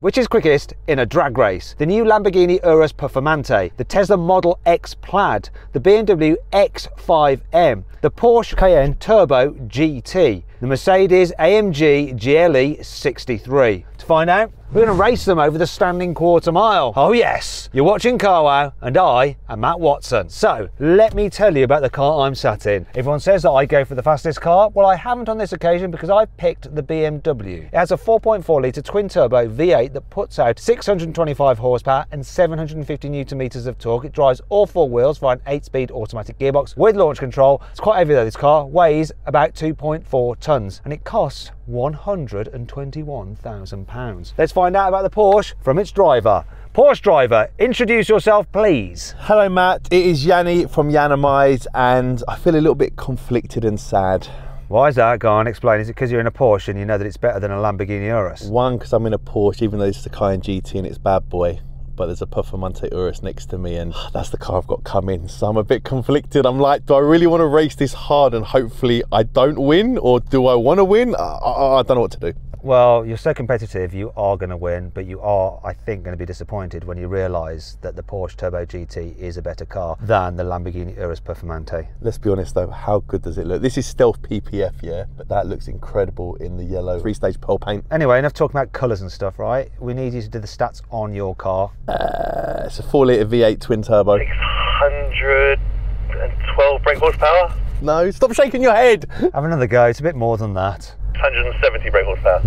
Which is quickest in a drag race? The new Lamborghini Urus Performante, the Tesla Model X Plaid, the BMW X5M, the Porsche Cayenne Turbo GT, the Mercedes AMG GLE 63. To find out, we're going to race them over the standing quarter mile. Oh yes, you're watching Car Wow and I am Matt Watson. So let me tell you about the car I'm sat in. Everyone says that I go for the fastest car. Well, I haven't on this occasion because I picked the BMW. It has a 4.4 litre twin turbo V8 that puts out 625 horsepower and 750 newton meters of torque. It drives all four wheels via an 8-speed automatic gearbox with launch control. It's quite heavy though, this car weighs about 2.4 tons and it costs £121,000. Let's find out about the Porsche from its driver. Porsche driver, introduce yourself please. Hello Matt, it is Yanni from Yanamize and I feel a little bit conflicted and sad. Why is that? Go on, explain. Is it because you're in a Porsche and you know that it's better than a Lamborghini Urus? One, because I'm in a Porsche even though it's the Cayenne GT and it's bad boy. But there's a Performante Urus next to me and that's the car I've got coming. So I'm a bit conflicted. I'm like, do I really want to race this hard and hopefully I don't win? Or do I want to win? I don't know what to do. Well, you're so competitive, you are going to win, but you are, I think, going to be disappointed when you realise that the Porsche Turbo GT is a better car than the Lamborghini Urus Performante. Let's be honest though, how good does it look? This is stealth PPF, yeah, but that looks incredible in the yellow 3-stage pearl paint. Anyway, enough talking about colours and stuff, right? We need you to do the stats on your car. It's a 4-litre V8 twin turbo. 612 brake horsepower. No, stop shaking your head. Have another go, it's a bit more than that. 170 brake horsepower.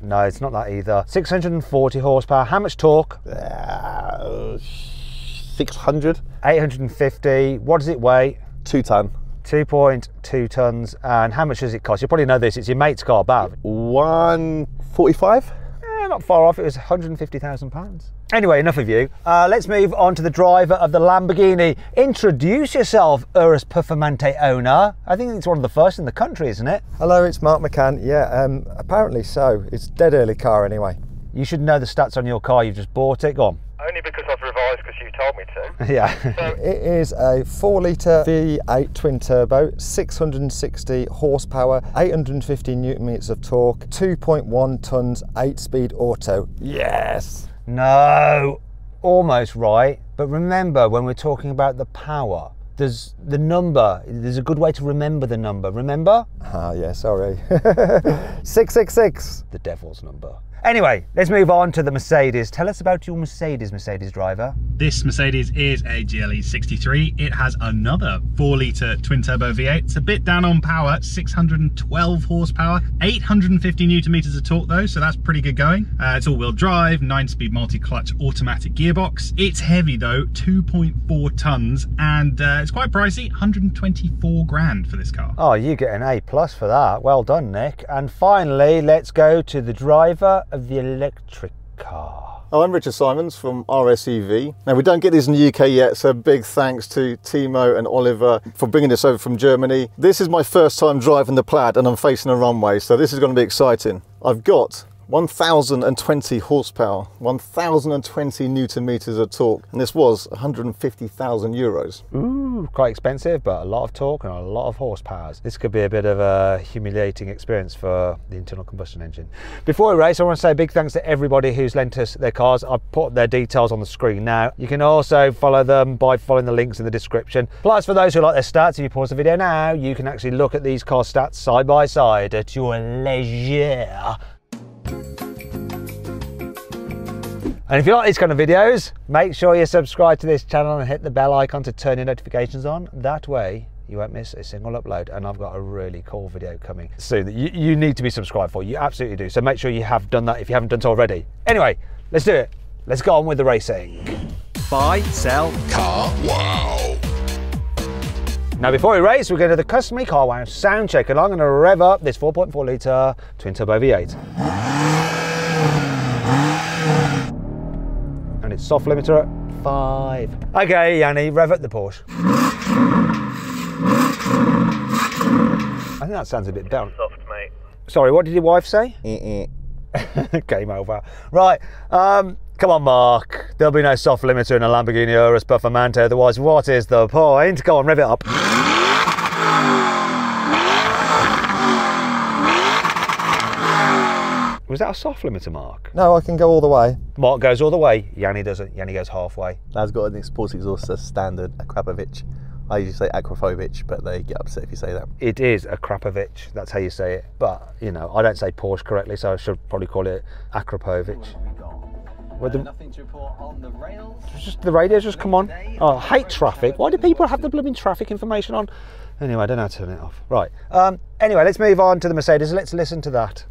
No, it's not that either. 640 horsepower. How much torque? 600. 850. What does it weigh? 2 ton. 2.2 tons. And how much does it cost? You probably know this. It's your mate's car, Bav. 145. Not far off. It was £150,000. Anyway, enough of you. Let's move on to the driver of the Lamborghini. Introduce yourself, Urus Performante owner. I think it's one of the first in the country, isn't it? Hello, it's Mark McCann. Yeah, apparently so. It's a dead early car anyway. You should know the stats on your car. You've just bought it. Go on. Only because I've revised because you told me to. Yeah. So, It is a 4-litre V8 twin turbo, 660 horsepower, 850 newton meters of torque, 2.1 tons, 8-speed auto. Yes. No, almost right. But remember, when we're talking about the power, there's the number. There's a good way to remember the number. Remember? Ah, yeah, sorry. 666. The devil's number. Anyway, let's move on to the Mercedes. Tell us about your Mercedes driver. This Mercedes is a GLE 63. It has another 4-litre twin turbo V8. It's a bit down on power, 612 horsepower, 850 newton meters of torque though, so that's pretty good going. It's all-wheel drive, 9-speed multi-clutch automatic gearbox. It's heavy though, 2.4 tons, and it's quite pricey, 124 grand for this car. Oh, you get an A+ for that. Well done, Nick. And finally, let's go to the driver of the electric car. Oh, I'm Richard Simons from RSEV. Now, we don't get these in the UK yet, so big thanks to Timo and Oliver for bringing this over from Germany. This is my first time driving the Plaid and I'm facing a runway, so this is going to be exciting. I've got 1,020 horsepower, 1,020 newton meters of torque, and this was 150,000 euros. Ooh, quite expensive, but a lot of torque and a lot of horsepower. This could be a bit of a humiliating experience for the internal combustion engine. Before we race, I want to say a big thanks to everybody who's lent us their cars. I've put their details on the screen now. You can also follow them by following the links in the description. Plus, for those who like their stats, if you pause the video now, you can actually look at these car stats side by side at your leisure. And if you like these kind of videos, make sure you subscribe to this channel and hit the bell icon to turn your notifications on. That way you won't miss a single upload, and I've got a really cool video coming soon that you need to be subscribed for. You absolutely do. So make sure you have done that if you haven't done so already. Anyway, let's do it. Let's go on with the racing. Buy, sell, Car Wow. Now before we race, we're going to do the customary Car Wow sound check, and I'm going to rev up this 4.4 litre twin turbo V8. And it's soft limiter at 5. Okay, Yanni, rev up the Porsche. I think that sounds a bit down. soft, mate. Sorry, what did your wife say? Game over. Right, come on, Mark. There'll be no soft limiter in a Lamborghini Urus Performante, otherwise what is the point? Go on, rev it up. Was that a soft limiter, Mark? No, I can go all the way. Mark goes all the way, Yanni doesn't. Yanni goes halfway. That's got an sports exhaust as standard, a Krapovich. I usually say Akrapovich, but they get upset if you say that. It is a Krapovich, that's how you say it. But, you know, I don't say Porsche correctly, so I should probably call it Akrapovich. Nothing to report on the rails. Just the radio's just come on. Oh, I hate traffic. Why do people have the blooming traffic information on? Anyway, I don't know how to turn it off. Right. Anyway, let's move on to the Mercedes. Let's listen to that.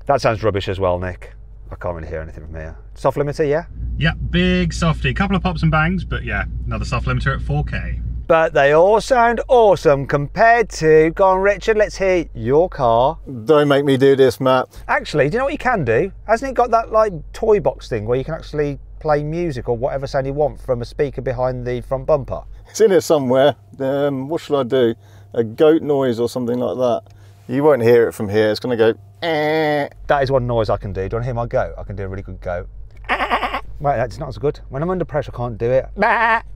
That sounds rubbish as well, Nick. I can't really hear anything from here. Soft limiter, yeah? Yeah, big softy. Couple of pops and bangs, but yeah, another soft limiter at 4K. But they all sound awesome compared to... Go on, Richard, let's hear your car. Don't make me do this, Matt. Actually, do you know what you can do? Hasn't it got that, like, toy box thing where you can actually play music or whatever sound you want from a speaker behind the front bumper? It's in here somewhere. What should I do? A goat noise or something like that. You won't hear it from here. It's going to go... That is one noise I can do. Do you want to hear my goat? I can do a really good goat. Right, that's not as good. When I'm under pressure, I can't do it. That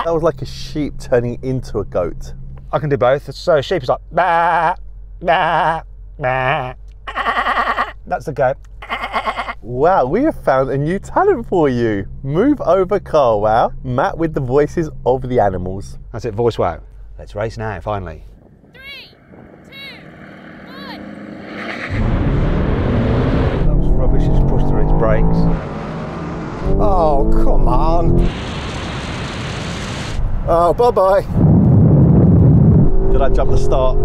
was like a sheep turning into a goat. I can do both. So a sheep is like... That's the goat. Wow, we have found a new talent for you. Move over, car wow. Matt with the voices of the animals. That's it, voice wow. Let's race now, finally. 3, 2, 1. That was rubbish, it just pushed through its brakes. Oh, come on. Oh, bye-bye. Did I jump the start?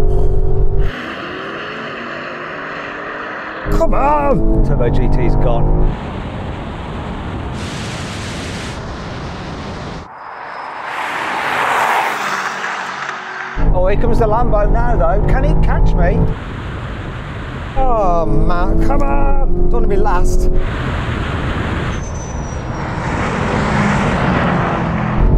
Come on! Turbo GT's gone. Oh, here comes the Lambo now, though. Can it catch me? Oh, Matt, come on. Don't want to be last.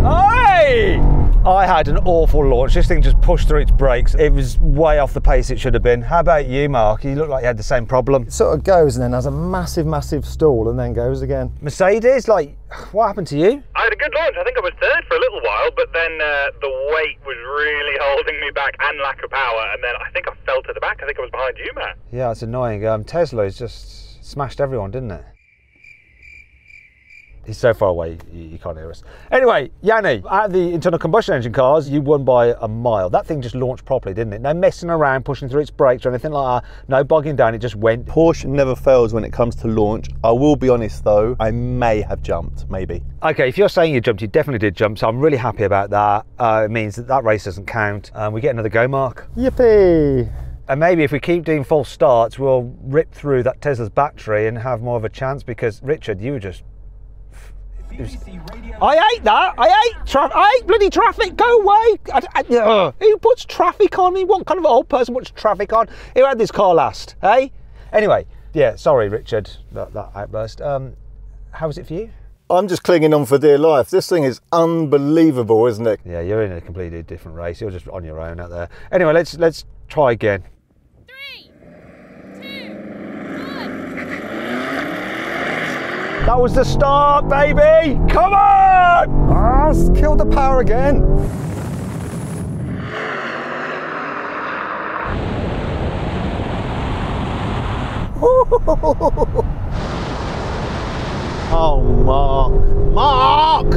Hey! I had an awful launch. This thing just pushed through its brakes. It was way off the pace it should have been. How about you, Mark? You look like you had the same problem. It sort of goes and then has a massive, massive stall and then goes again. Mercedes, like, what happened to you? I had a good launch. I think I was third for a little while, but then the weight was really holding me back and lack of power, and then I think I fell to the back. I think I was behind you, Matt. Yeah, it's annoying. Tesla's just smashed everyone, didn't it? He's so far away, you can't hear us. Anyway, Yanni, out of the internal combustion engine cars, you won by a mile. That thing just launched properly, didn't it? No messing around, pushing through its brakes or anything like that. No bogging down, it just went. Porsche never fails when it comes to launch. I will be honest though, I may have jumped, maybe. Okay, if you're saying you jumped, you definitely did jump, so I'm really happy about that. It means that that race doesn't count. We get another go, Mark. Yippee! And maybe if we keep doing false starts, we'll rip through that Tesla's battery and have more of a chance, because Richard, you were just... I hate that. I hate bloody traffic. Go away. Who puts traffic on me? What kind of old person puts traffic on? Who had this car last? Hey? Anyway, yeah, sorry, Richard, that outburst. How was it for you? I'm just clinging on for dear life. This thing is unbelievable, isn't it? Yeah, you're in a completely different race. You're just on your own out there. Anyway, let's try again. 3, 2, 1. That was the start, baby! Come on! Ah, killed the power again. Oh, Mark. Mark!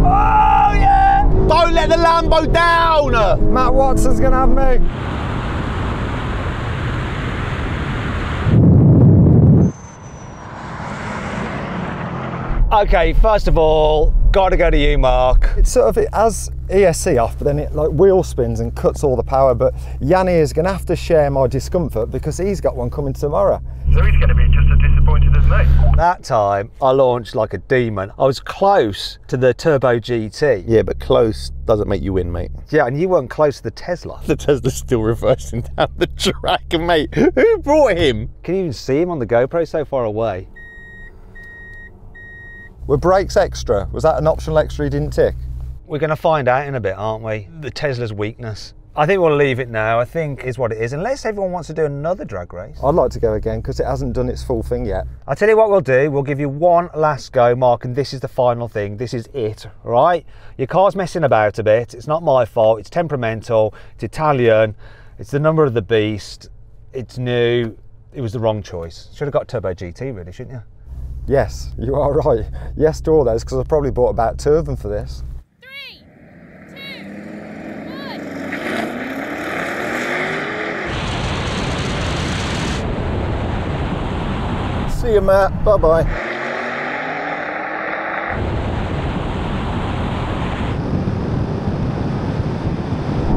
Oh, yeah! Don't let the Lambo down! Matt Watson's gonna have me. Okay, first of all, gotta go to you, Mark. It's sort of, it has ESC off, but then it like wheel spins and cuts all the power. But Yanni is going to have to share my discomfort because he's got one coming tomorrow. So he's going to be just as disappointed as me. That time, I launched like a demon. I was close to the Turbo GT. Yeah, but close doesn't make you win, mate. Yeah, and you weren't close to the Tesla. The Tesla's still reversing down the track, mate. Who brought him? Can you even see him on the GoPro so far away? Were brakes extra? Was that an optional extra you didn't tick? We're going to find out in a bit, aren't we? The Tesla's weakness. I think we'll leave it now. I think is what it is, unless everyone wants to do another drag race. I'd like to go again because it hasn't done its full thing yet. I'll tell you what we'll do. We'll give you one last go, Mark, and this is the final thing. This is it, right? Your car's messing about a bit. It's not my fault. It's temperamental. It's Italian. It's the number of the beast. It's new. It was the wrong choice. Should have got Turbo GT, really, shouldn't you? Yes, you are right. Yes to all those, because I probably bought about 2 of them for this. 3, 2, 1. See you, Matt. Bye-bye.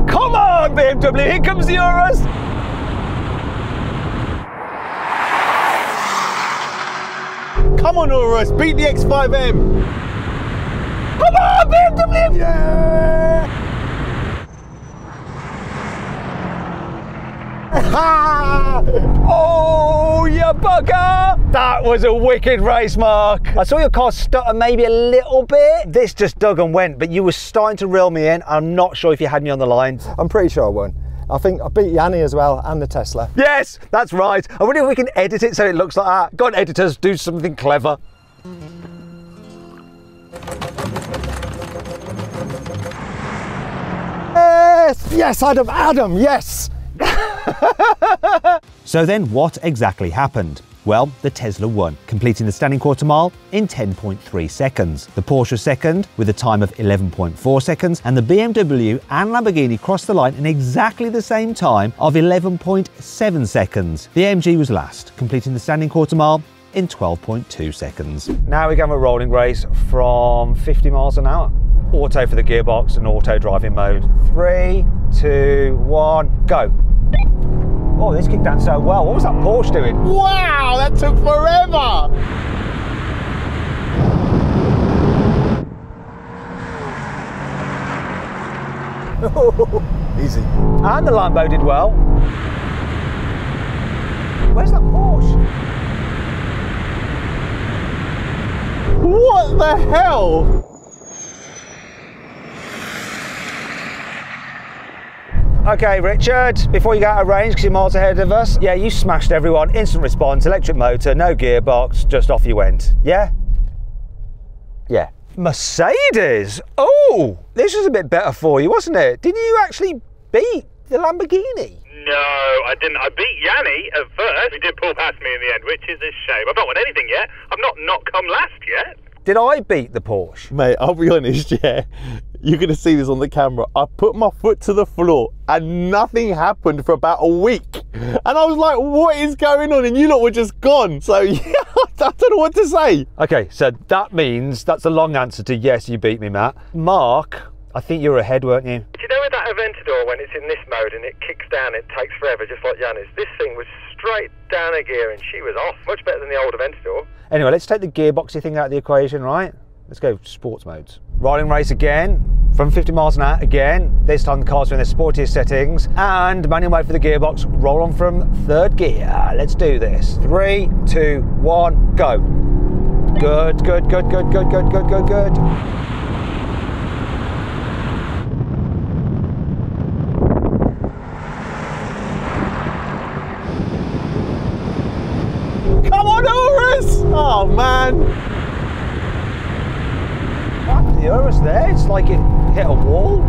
Come on, BMW, here comes the Urus. Come on, Urus, beat the X5M. Come on, BMW! Yeah! Oh, you bugger! That was a wicked race, Mark. I saw your car stutter maybe a little bit. This just dug and went, but you were starting to reel me in. I'm not sure if you had me on the line. I'm pretty sure I won. I think I beat Yanni as well, and the Tesla. Yes, that's right. I wonder if we can edit it so it looks like that. Go on, editors, do something clever. Yes, yes, Adam, yes. So then what exactly happened? Well, the Tesla won, completing the standing quarter mile in 10.3 seconds. The Porsche second with a time of 11.4 seconds, and the BMW and Lamborghini crossed the line in exactly the same time of 11.7 seconds. The AMG was last, completing the standing quarter mile in 12.2 seconds. Now we go a rolling race from 50 miles an hour. Auto for the gearbox and auto driving mode. 3, 2, 1, go. Oh, this kicked down so well. What was that Porsche doing? Wow, that took forever. Easy. And the Lambo did well. Where's that Porsche? What the hell? Okay, Richard, before you go out of range, because you're miles ahead of us, yeah, you smashed everyone. Instant response, electric motor, no gearbox, just off you went. Yeah? Yeah. Mercedes! Oh, this was a bit better for you, wasn't it? Did you actually beat the Lamborghini? No, I didn't. I beat Yanni at first. He did pull past me in the end, which is a shame. I've not won anything yet. I've not come last yet. Did I beat the Porsche? Mate, I'll be honest, yeah. You're going to see this on the camera. I put my foot to the floor and nothing happened for about a week. And I was like, what is going on? And you lot were just gone. So, yeah, I don't know what to say. Okay, so that means that's a long answer to yes, you beat me, Matt. Mark, I think you were ahead, weren't you? Do you know with that Aventador, when it's in this mode and it kicks down, it takes forever, just like Yanni's? This thing was straight down a gear and she was off. Much better than the old Aventador. Anyway, let's take the gearboxy thing out of the equation, right? Let's go sports modes. Rolling race again, from 50 miles an hour again. This time the car's in the sportiest settings. And manual mode for the gearbox, roll on from third gear. Let's do this. 3, 2, 1, go. Good, good, good, good, good, good, good, good, good. Come on, Urus! Oh, man. What happened to the Urus there? It's like it hit a wall.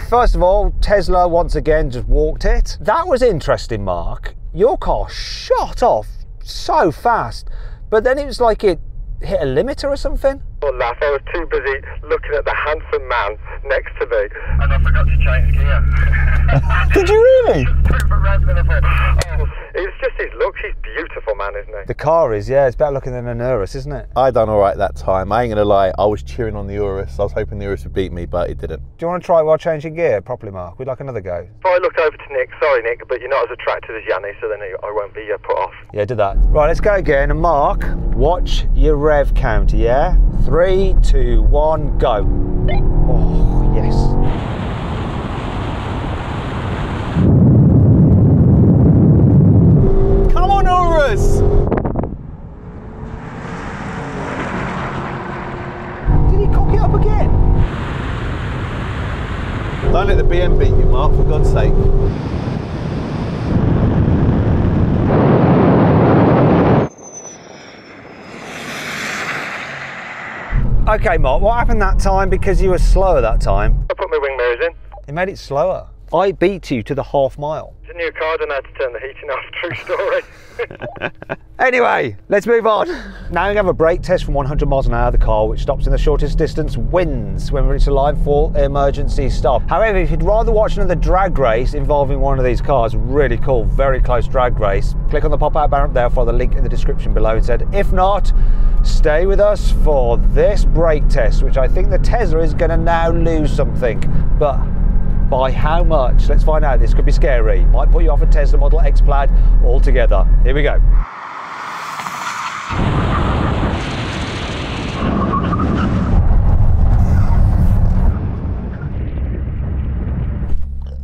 First of all, Tesla once again just walked it. That was interesting, Mark. Your car shot off so fast, but then it was like it hit a limiter or something. Or laugh, I was too busy looking at the handsome man next to me. And I forgot to change gear. Did you really? It's just his looks. He's beautiful, man, isn't he? The car is, yeah, it's better looking than an Urus, isn't it? I done all right that time. I ain't gonna lie, I was cheering on the Urus. I was hoping the Urus would beat me, but it didn't. Do you want to try it while changing gear properly, Mark? We'd like another go. So I looked over to Nick. Sorry, Nick, but you're not as attractive as Yanni, so then I won't be put off. Yeah, do that. Right, let's go again. And Mark, watch your rev counter, yeah? 3, 2, 1, go. Oh, yes. Come on, Urus! BM beat you, Mark, for God's sake. Okay, Mark, what happened that time because you were slower that time? I put my wing mirrors in. It made it slower. I beat you to the half mile. It's a new car, I don't know how to turn the heating off, true story. Anyway, let's move on. Now we have a brake test from 100 miles an hour. The car which stops in the shortest distance wins when it's a line for emergency stop. However, if you'd rather watch another drag race involving one of these cars, really cool, very close drag race, click on the pop-out banner up there for the link in the description below instead. If not, stay with us for this brake test, which I think the Tesla is going to now lose something, but by how much? Let's find out. This could be scary. Might put you off a Tesla Model X Plaid altogether. Here we go.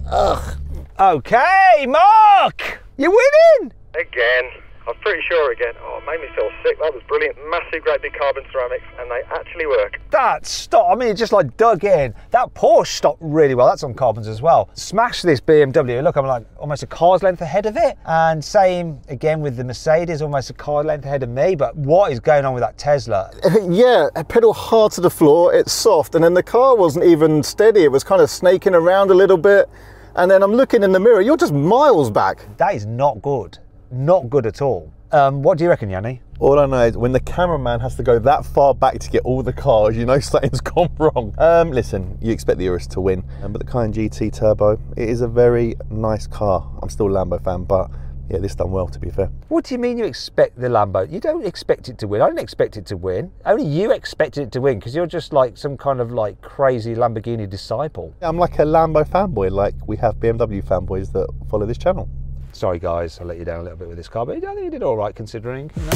Ugh. Okay, Mark! You're winning! Again. I'm pretty sure again. Oh, it made me feel sick. That was brilliant. Massive, great big carbon ceramics, and they actually work. That stopped. I mean, it just like dug in. That Porsche stopped really well. That's on carbons as well. Smashed this BMW. Look, I'm like almost a car's length ahead of it. And same again with the Mercedes, almost a car length ahead of me. But what is going on with that Tesla? Yeah, pedal hard to the floor, it's soft, and then the car wasn't even steady. It was kind of snaking around a little bit. And then I'm looking in the mirror, you're just miles back. That is not good. Not good at all. What do you reckon, Yanni? All I know is when the cameraman has to go that far back to get all the cars, you know something's gone wrong. Listen, you expect the Urus to win, but the Cayenne GT Turbo, it is a very nice car. I'm still a Lambo fan, but yeah, this done well, to be fair. What do you mean you expect the Lambo? You don't expect it to win. I don't expect it to win. Only you expected it to win because you're just like some kind of like crazy Lamborghini disciple. I'm like a Lambo fanboy, like we have BMW fanboys that follow this channel. Sorry guys, I let you down a little bit with this car, but I think you did all right considering. You know?